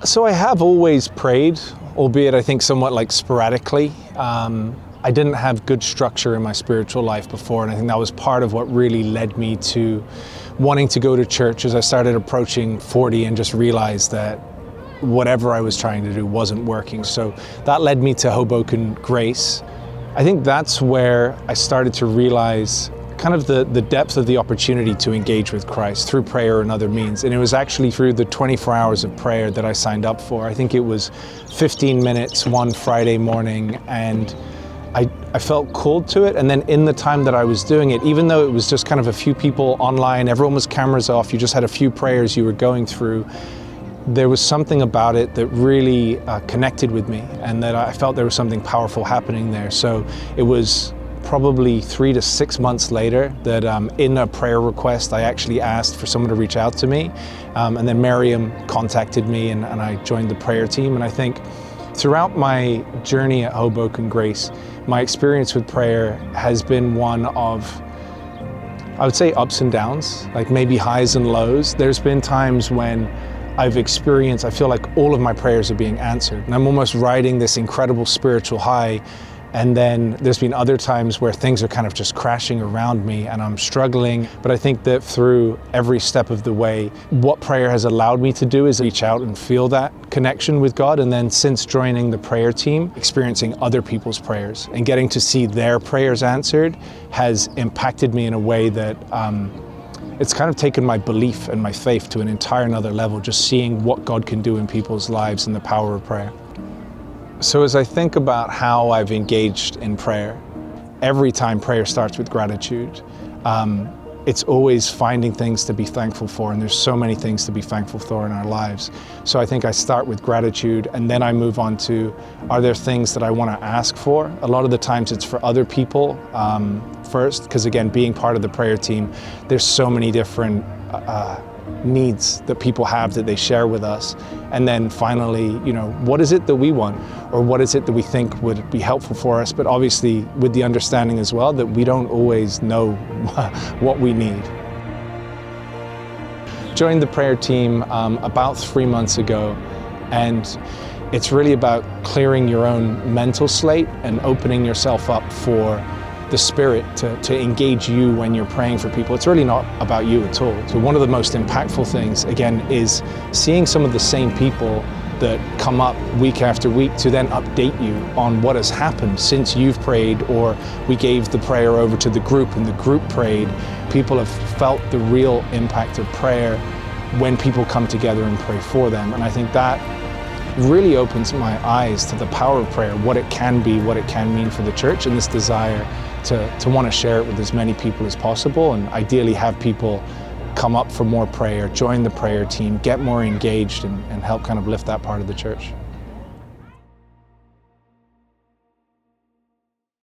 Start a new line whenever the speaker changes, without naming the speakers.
So I have always prayed, albeit I think somewhat like sporadically. I didn't have good structure in my spiritual life before, and I think that was part of what really led me to wanting to go to church as I started approaching 40 and just realized that whatever I was trying to do wasn't working. So that led me to Hoboken Grace. I think that's where I started to realize kind of the depth of the opportunity to engage with Christ through prayer and other means. And it was actually through the 24 hours of prayer that I signed up for. I think it was 15 minutes one Friday morning, and I felt called to it. And then in the time that I was doing it, even though it was just kind of a few people online, everyone was cameras off, you just had a few prayers you were going through, there was something about it that really connected with me, and that I felt there was something powerful happening there. So it was probably 3 to 6 months later that in a prayer request, I actually asked for someone to reach out to me. And then Miriam contacted me, and I joined the prayer team. And I think throughout my journey at Hoboken Grace, my experience with prayer has been one of, I would say, ups and downs, like maybe highs and lows. There's been times when I've experienced, I feel like all of my prayers are being answered, and I'm almost riding this incredible spiritual high. And then there's been other times where things are kind of just crashing around me and I'm struggling. But I think that through every step of the way, what prayer has allowed me to do is reach out and feel that connection with God. And then since joining the prayer team, experiencing other people's prayers and getting to see their prayers answered has impacted me in a way that it's kind of taken my belief and my faith to an entire another level, just seeing what God can do in people's lives and the power of prayer. So as I think about how I've engaged in prayer, every time prayer starts with gratitude. It's always finding things to be thankful for, and there's so many things to be thankful for in our lives. So I think I start with gratitude, and then I move on to, are there things that I want to ask for? A lot of the times it's for other people first, because again, being part of the prayer team, there's so many different needs that people have that they share with us. And then finally, what is it that we want, or what is it that we think would be helpful for us, but obviously with the understanding as well that we don't always know what we need. Joined the prayer team about 3 months ago, and it's really about clearing your own mental slate and opening yourself up for the Spirit to engage you when you're praying for people. It's really not about you at all. So one of the most impactful things, again, is seeing some of the same people that come up week after week to then update you on what has happened since you've prayed, or we gave the prayer over to the group and the group prayed. People have felt the real impact of prayer when people come together and pray for them. And I think that really opens my eyes to the power of prayer, what it can be, what it can mean for the church, and this desire to want to share it with as many people as possible, and ideally have people come up for more prayer, join the prayer team, get more engaged, and help kind of lift that part of the church.